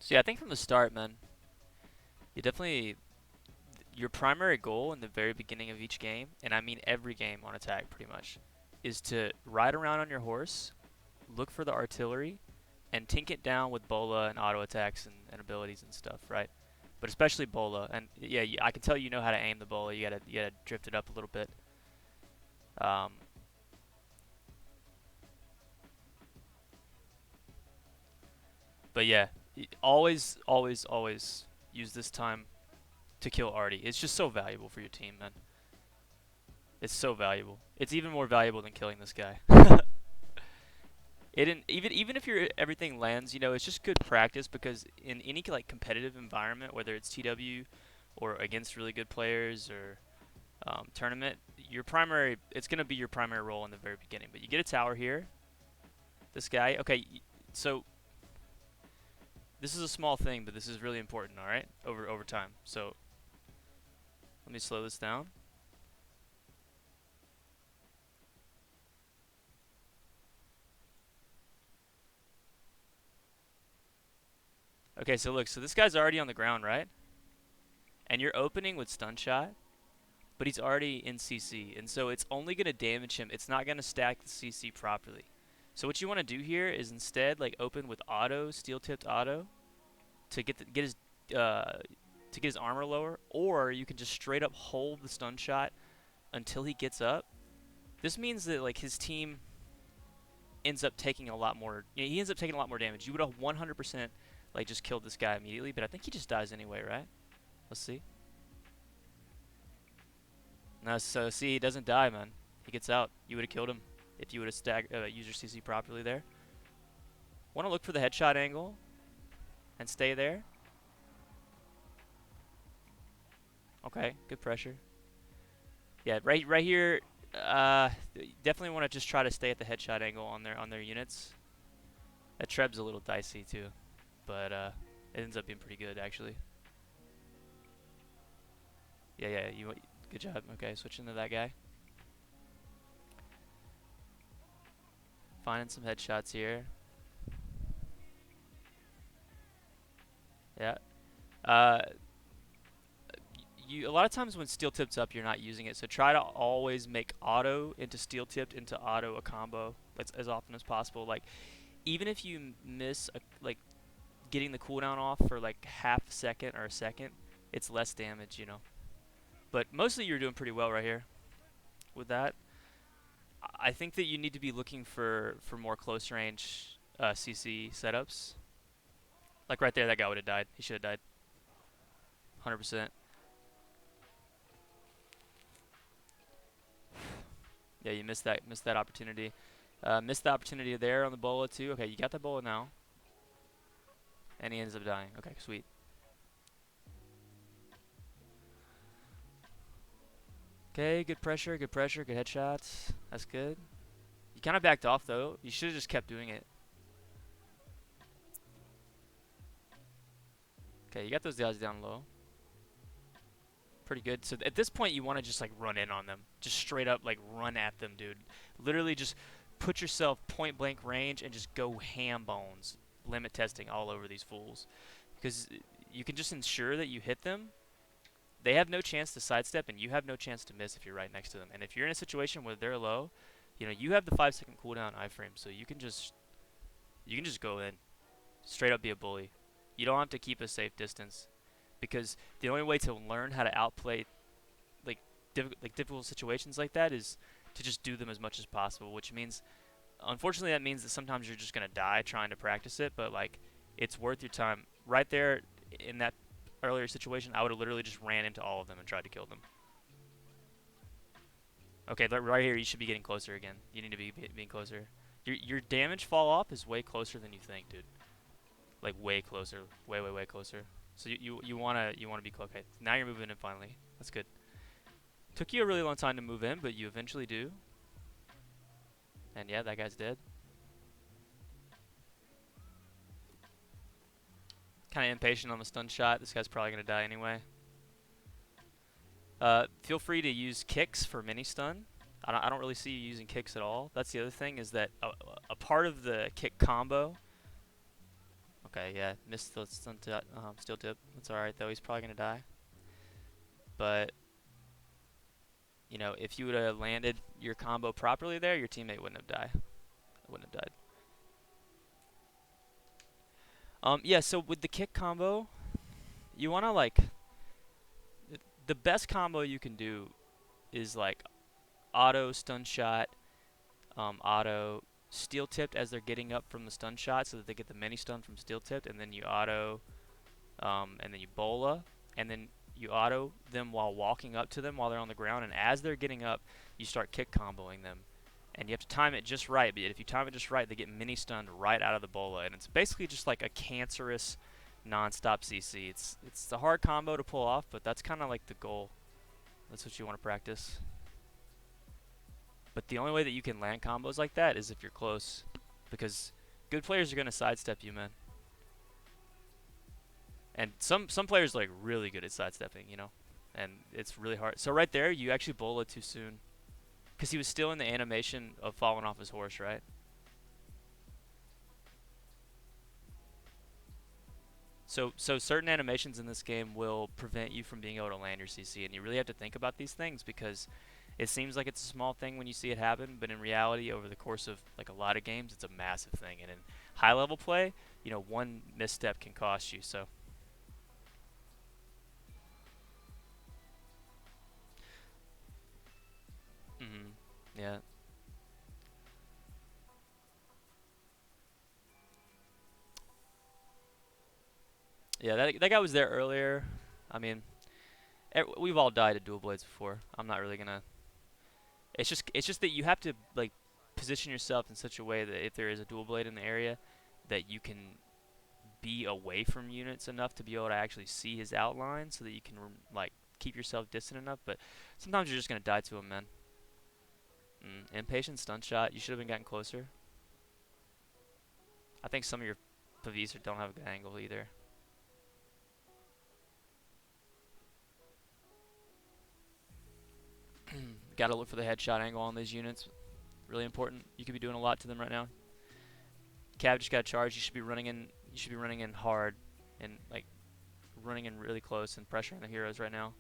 So yeah, I think from the start, man, you definitely your primary goal in the very beginning of each game, and I mean every game on attack pretty much, is to ride around on your horse, look for the artillery, and tink it down with bola and auto attacks and abilities and stuff, right? But especially bola, and yeah, I can tell you know how to aim the bola. You gotta drift it up a little bit. Um, but yeah, always use this time to kill Artie. It's just so valuable for your team, man. It's so valuable. It's even more valuable than killing this guy. Even if your everything lands, it's just good practice because in any like competitive environment, whether it's TW or against really good players or tournament, it's gonna be your primary role in the very beginning. But you get a tower here. This guy, okay. So this is a small thing, but this is really important. All right, over time. So let me slow this down. Okay, so look, so this guy's already on the ground, right? And you're opening with stun shot, but he's already in CC, and so it's only gonna damage him. It's not gonna stack the CC properly. So what you want to do here is instead like open with auto, steel tipped auto, to uh, get his armor lower, or you can just straight up hold the stun shot until he gets up. This means that like his team ends up taking a lot more. He ends up taking a lot more damage. You would have 100% like just killed this guy immediately, but I think he just dies anyway, right? Let's see. No, so see, he doesn't die, man. He gets out. You would have killed him if you would have used your CC properly there. Want to look for the headshot angle and stay there. Okay, good pressure. Yeah, right here. Definitely want to just try to stay at the headshot angle on their units. That Treb's a little dicey too, but it ends up being pretty good actually. Yeah, good job. Okay, switching to that guy. Finding some headshots here. Yeah. Uh, a lot of times when steel tips up, you're not using it. So try to always make auto into steel tipped into auto a combo as often as possible. Like even if you miss like getting the cooldown off for like half a second or a second, it's less damage. But mostly you're doing pretty well right here with that. I think that you need to be looking for more close range CC setups. Like right there, that guy would have died. He should have died. 100%. Yeah, you missed that opportunity. Missed the opportunity there on the bola too. Okay, you got the bola now, and he ends up dying. Okay, sweet. Okay, good pressure, good headshots. That's good. You kind of backed off though. You should have just kept doing it. Okay, you got those guys down low. Pretty good. So at this point, you want to just like run in on them, just straight up like run at them, dude. Literally just put yourself point blank range and just go ham bones, limit testing all over these fools, because you can just ensure that you hit them. They have no chance to sidestep, and you have no chance to miss if you're right next to them. And if you're in a situation where they're low, you have the 5-second cooldown iframe, so you can just go in, straight up be a bully. You don't have to keep a safe distance, because the only way to learn how to outplay like difficult situations like that is to just do them as much as possible. Which means, unfortunately, that means that sometimes you're just gonna die trying to practice it. But like, it's worth your time. Right there in that earlier situation, I would have literally just ran into all of them and tried to kill them. Okay, right here, you should be getting closer again. You need to be being closer. Your damage fall off is way closer than you think, dude. Like way closer, way closer. So you wanna be close. Okay, now you're moving in finally. That's good. Took you a really long time to move in, but you eventually do. And yeah, that guy's dead. Kind of impatient on the stun shot. This guy's probably gonna die anyway. Feel free to use kicks for mini stun. I don't really see you using kicks at all. That's the other thing, is that a part of the kick combo. Okay, yeah, missed the steel tip. That's alright though. He's probably gonna die. But you know, if you would have landed your combo properly there, your teammate wouldn't have died. Wouldn't have died. Yeah. So with the kick combo, you wanna like the best combo you can do is like auto stun shot, auto steel tipped as they're getting up from the stun shot, so that they get the mini stun from steel tipped, and then you auto, and then you bola, and then you auto them while walking up to them while they're on the ground, and as they're getting up, you start kick comboing them. And you have to time it just right, but if you time it just right, they get mini stunned right out of the bola, and it's basically just like a cancerous non-stop CC. It's a hard combo to pull off, but that's kind of like the goal. That's what you want to practice. But the only way that you can land combos like that is if you're close, because good players are gonna sidestep you, man. And some players are like really good at sidestepping, you know, and it's really hard. So right there, you actually bola too soon, because he was still in the animation of falling off his horse, right? So certain animations in this game will prevent you from being able to land your CC, and you really have to think about these things because it seems like it's a small thing when you see it happen, but in reality, over the course of like a lot of games, it's a massive thing. And in high level play, you know, one misstep can cost you. So, mm, yeah, yeah, that guy was there earlier. I mean, we've all died at dual blades before. I'm not really gonna. It's just that you have to like position yourself in such a way that if there is a dual blade in the area, that you can be away from units enough to be able to actually see his outline, so that you can like keep yourself distant enough. But sometimes you're just gonna die to him, man. Impatient stun shot. You should have been getting closer. I think some of your Pavisa don't have a good angle either. Got to look for the headshot angle on these units. Really important. You could be doing a lot to them right now. Cav just got charged. You should be running in. You should be running in hard, and like running in really close and pressuring the heroes right now.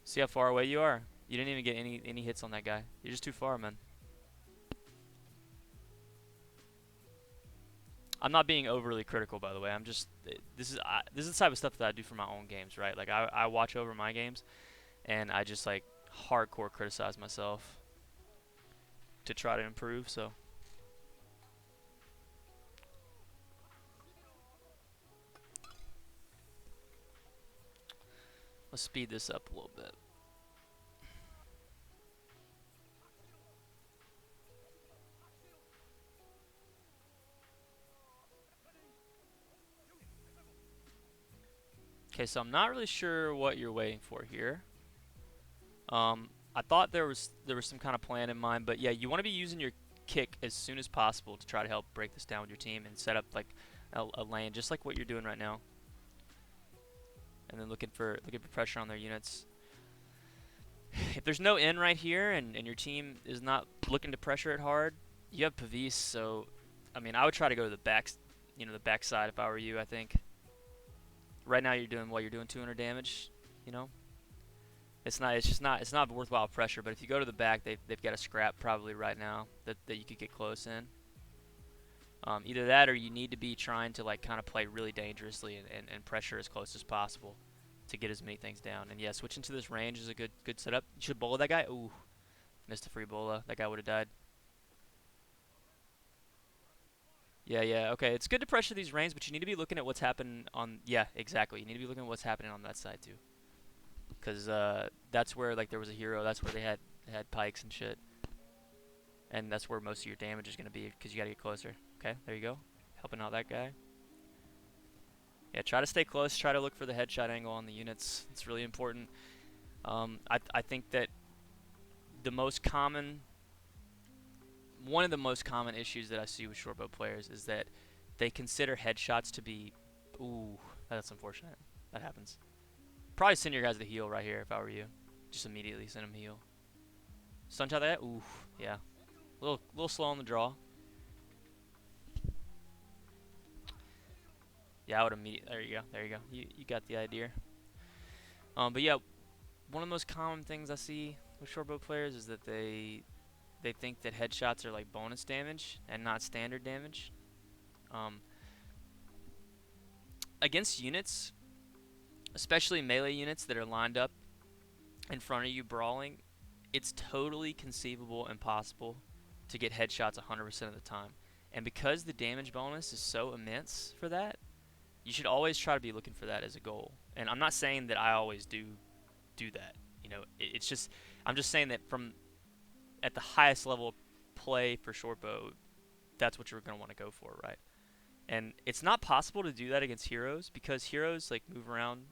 See how far away you are. You didn't even get any hits on that guy. You're just too far, man. I'm not being overly critical, by the way. I'm just this is the type of stuff that I do for my own games, right? Like I watch over my games, and I just like hardcore criticize myself to try to improve. So let's speed this up a little bit. Okay, so I'm not really sure what you're waiting for here. I thought there was some kind of plan in mind, but yeah, you want to be using your kick as soon as possible to try to help break this down with your team and set up like a lane, just like what you're doing right now. And then looking for pressure on their units. If there's no in right here, and your team is not looking to pressure it hard, you have Pavis. So, I mean, I would try to go to the back, the back side if I were you. I think right now you're doing what you're doing 200 damage. You know, it's not worthwhile pressure. But if you go to the back, they've got a scrap probably right now that you could get close in. Either that, or you need to be trying to like kind of play really dangerously and pressure as close as possible to get as many things down. And yeah, switching to this range is a good setup. You should bola that guy. Ooh, missed a free bola. That guy would have died. Yeah, yeah. Okay, it's good to pressure these ranges, but you need to be looking at what's happening on. Yeah, exactly. You need to be looking at what's happening on that side too, because that's where like there was a hero. That's where they had pikes and shit, and that's where most of your damage is gonna be because you gotta get closer. Okay, there you go, helping out that guy. Yeah, try to stay close. Try to look for the headshot angle on the units. It's really important. I think that the most common, one of the most common issues that I see with shortbow players is that they consider headshots to be, ooh, that's unfortunate. That happens. Probably send your guys to heal right here if I were you. Just immediately send them heal. Stun shot that? Ooh, yeah. Little slow on the draw. Yeah, I would immediately. There you go. There you go. You got the idea. But yeah, one of the most common things I see with shortbow players is that they think that headshots are like bonus damage and not standard damage. Um, Against units, especially melee units that are lined up in front of you brawling, it's totally conceivable and possible to get headshots 100% of the time. And because the damage bonus is so immense for that, you should always try to be looking for that as a goal. And I'm not saying that I always do that. You know, it's just I'm just saying that from at the highest level of play for shortbow, that's what you're going to want to go for, right? And it's not possible to do that against heroes because heroes like move around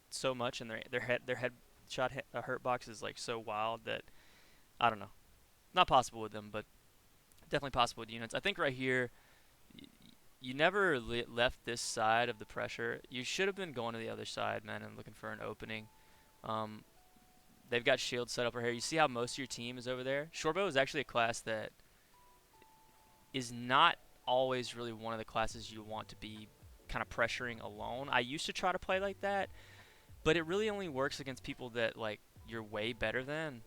so much and their head shot hurt box is like so wild that I don't know. Not possible with them, but definitely possible with units. I think right here you never left this side of the pressure. You should have been going to the other side, man, and looking for an opening. Um, they've got shields set up right here. You see how most of your team is over there? Shortbow is actually a class that is not always really one of the classes you want to be kind of pressuring alone. I used to try to play like that, but it really only works against people that like you're way better than.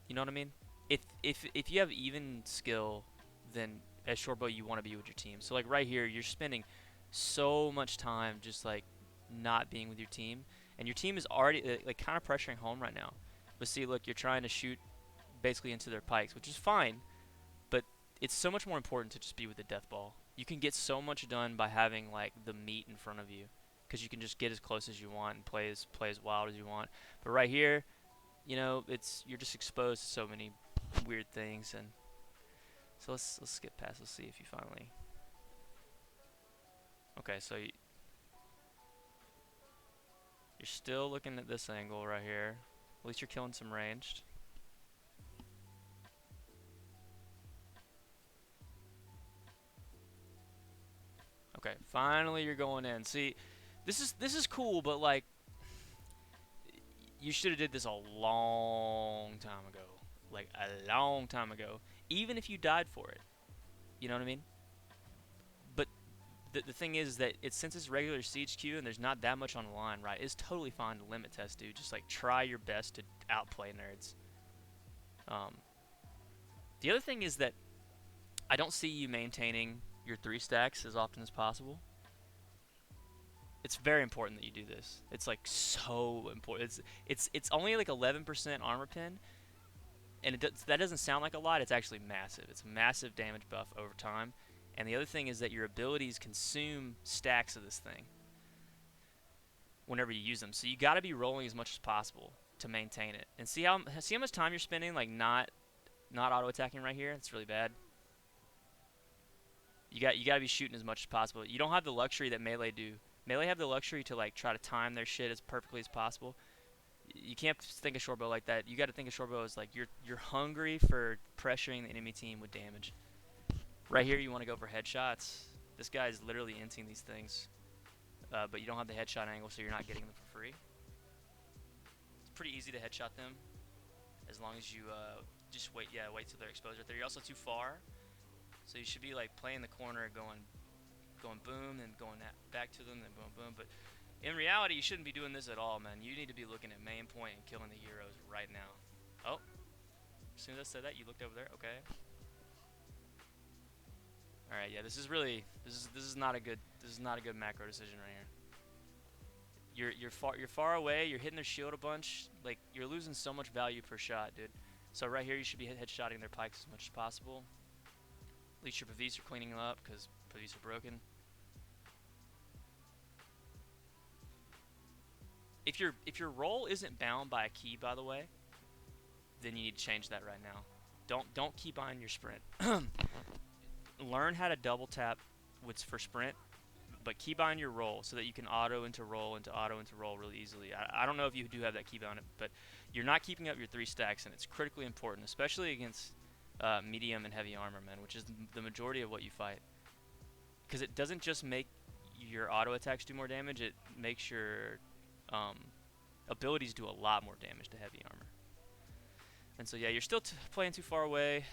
You know what I mean? If you have even skill, then as shortbow you want to be with your team. So like right here, you're spending so much time just like not being with your team, and your team is already like kind of pressuring home right now. But see, look, you're trying to shoot basically into their pikes, which is fine, but it's so much more important to just be with the death ball. You can get so much done by having like the meat in front of you, because you can just get as close as you want and play as wild as you want. But right here, you know, it's you're just exposed to so many weird things, and so let's skip past. Let's see if you finally. Okay, so you're still looking at this angle right here. At least you're killing some ranged. Okay, finally you're going in. See, this is cool, but like you should have did this a long time ago. Like a long time ago. Even if you died for it. You know what I mean? But the thing is that since it's regular siege queue and there's not that much on the line, right? It's totally fine to limit test, dude. Just like try your best to outplay nerds. Um, the other thing is that I don't see you maintaining your 3 stacks as often as possible. It's very important that you do this. It's like so important. It's only like 11% armor pen, and that doesn't sound like a lot. It's actually massive. It's a massive damage buff over time. And the other thing is that your abilities consume stacks of this thing whenever you use them. So you got to be rolling as much as possible to maintain it. And see how much time you're spending like not auto attacking right here. It's really bad. You got to be shooting as much as possible. You don't have the luxury that melee do. Melee have the luxury to like try to time their shit as perfectly as possible. You can't think of shortbow like that. You got to think of shortbow as like you're hungry for pressuring the enemy team with damage. Right here, you want to go for headshots. This guy is literally inting these things, but you don't have the headshot angle, so you're not getting them for free. It's pretty easy to headshot them as long as you just wait. Yeah, wait till they're exposed right there. You're also too far, so you should be like playing the corner, going boom, and going back to them, then boom, boom. But in reality, you shouldn't be doing this at all, man. You need to be looking at main point and killing the heroes right now. Oh, as soon as I said that, you looked over there. Okay. All right, yeah, this is not a good macro decision right here. You're far away. You're hitting their shield a bunch. Like you're losing so much value per shot, dude. So right here, you should be headshotting their pikes as much as possible. At least your pavis are cleaning them up because pavis are broken. If your roll isn't bound by a key, by the way, then you need to change that right now. Don't keep on your sprint. Learn how to double tap for sprint, but keybind your roll so that you can auto into roll really easily. I don't know if you do have that keybind, but you're not keeping up your 3 stacks, and it's critically important, especially against medium and heavy armor men, which is the majority of what you fight. Because it doesn't just make your auto attacks do more damage; it makes your abilities do a lot more damage to heavy armor. And so yeah, you're still playing too far away.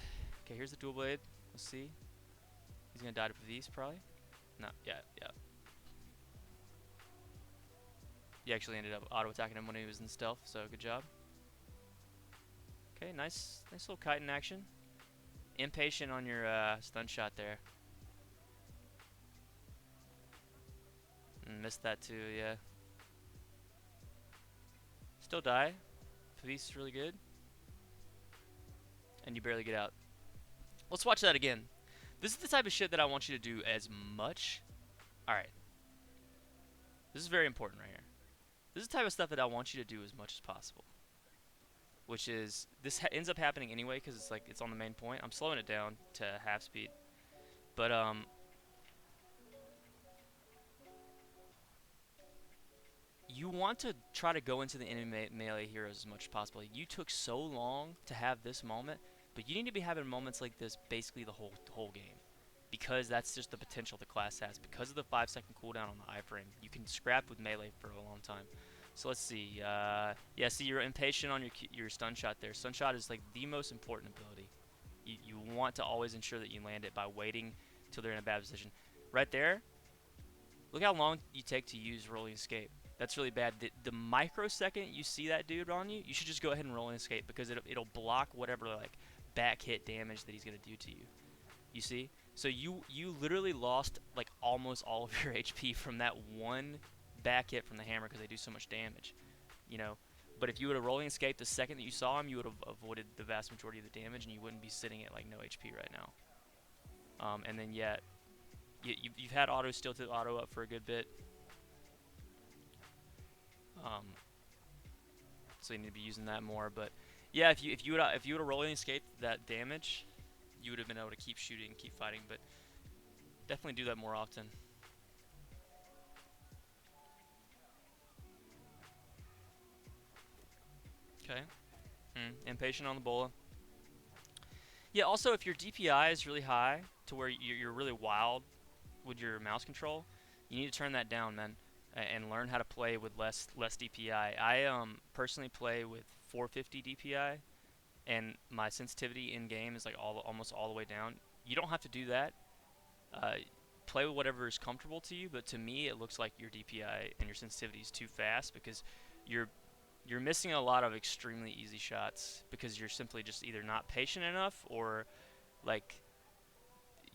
Okay, here's the dual blade. Let's see. He's gonna die to Pavis probably. No, yeah. You actually ended up auto-attacking him when he was in stealth, so good job. Okay, nice little kite in action. Impatient on your stun shot there. Missed that too, yeah. Still die. Police is really good. And you barely get out. Let's watch that again. This is the type of shit that I want you to do as much. Alright. This is very important right here. This is the type of stuff that I want you to do as much as possible. Which is, this ends up happening anyway because it's like, it's on the main point. I'm slowing it down to half speed. But, you want to try to go into the enemy melee heroes as much as possible. You took so long to have this moment, but you need to be having moments like this basically the whole game. Because that's just the potential the class has. Because of the 5-second cooldown on the iframe, you can scrap with melee for a long time. So let's see. Yeah, see, you're impatient on your stun shot there. Stun shot is like the most important ability. You want to always ensure that you land it by waiting till they're in a bad position. Right there, look how long you take to use rolling escape. That's really bad. The microsecond you see that dude on you, you should just go ahead and roll and escape because it'll block whatever like back hit damage that he's gonna do to you. You see? So you literally lost like almost all of your HP from that one back hit from the hammer because they do so much damage. You know. But if you would have rolling escaped the second that you saw him, you would have avoided the vast majority of the damage and you wouldn't be sitting at like no HP right now. And then yeah, you've had auto still to auto up for a good bit. So you need to be using that more. But yeah, if you would have rolling escaped that damage, you would have been able to keep shooting, keep fighting. But definitely do that more often. Okay. Impatient on the bola. Yeah. Also, if your DPI is really high to where you're really wild with your mouse control, you need to turn that down, man, and learn how to play with less DPI. I personally play with 450 DPI, and my sensitivity in game is like almost all the way down. You don't have to do that. Uh, Play with whatever is comfortable to you, but to me it looks like your DPI and your sensitivity is too fast because you're missing a lot of extremely easy shots because you're simply just either not patient enough or like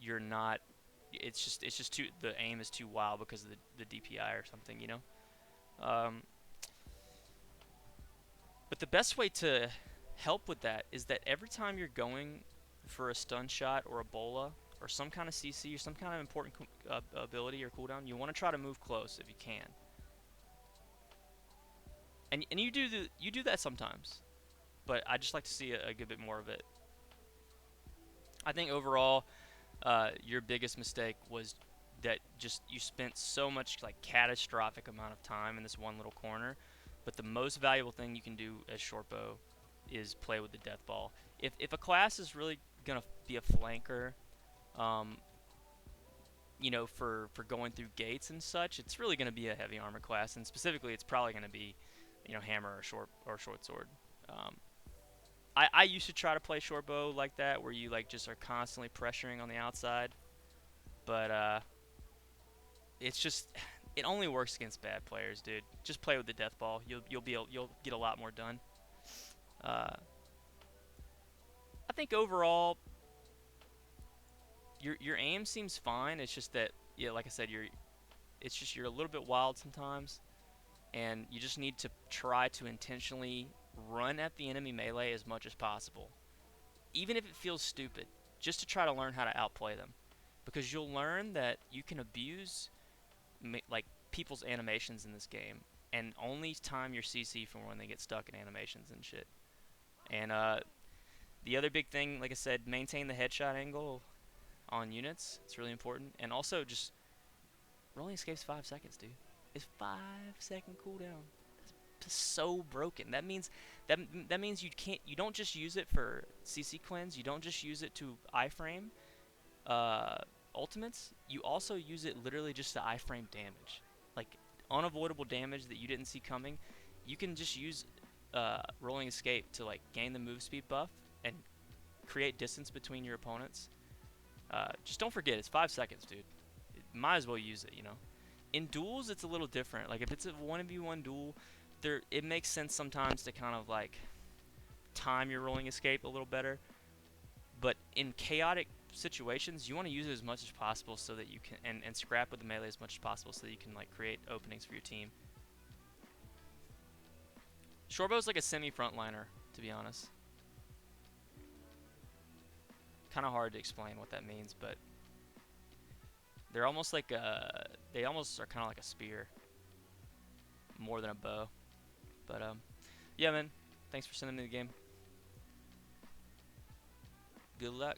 you're not. It's just too, the aim is too wild because of the DPI or something, you know. But the best way to help with that is that every time you're going for a stun shot or a bola or some kind of CC or some kind of important ability or cooldown, you want to try to move close if you can. And you do that sometimes, but I just like to see a good bit more of it. I think overall, your biggest mistake was that just you spent so much like catastrophic amount of time in this one little corner. But the most valuable thing you can do as Shortbow is play with the death ball. If a class is really gonna be a flanker, you know, for going through gates and such, it's really gonna be a heavy armor class, and specifically, it's probably gonna be, you know, hammer or short sword. Um, I used to try to play Shortbow like that, where you like just are constantly pressuring on the outside, but it's just it only works against bad players, dude. Just play with the death ball. You'll get a lot more done. I think overall your aim seems fine. It's just that, yeah, like I said, you're a little bit wild sometimes, and you just need to try to intentionally run at the enemy melee as much as possible, even if it feels stupid, just to try to learn how to outplay them, because you'll learn that you can abuse like people's animations in this game, and only time your CC from when they get stuck in animations and shit. And the other big thing, like I said, maintain the headshot angle on units. It's really important. And also just rolling escape's 5 seconds, dude. It's 5-second cooldown. That's so broken. That means you don't just use it for CC cleanse. You don't just use it to iframe ultimates. You also use it literally just to iframe damage, like unavoidable damage that you didn't see coming. You can just use rolling escape to like gain the move speed buff and create distance between your opponents. Just don't forget, it's 5 seconds, dude. Might as well use it, you know. In duels, it's a little different. Like if it's a 1v1 duel, it makes sense sometimes to kind of like time your rolling escape a little better. But in chaotic situations, you want to use it as much as possible so that you can and scrap with the melee as much as possible so that you can like create openings for your team. Shortbow's like a semi-frontliner, to be honest. Kind of hard to explain what that means, but they're almost like they almost are kind of like a spear more than a bow. But yeah, man. Thanks for sending me the game. Good luck.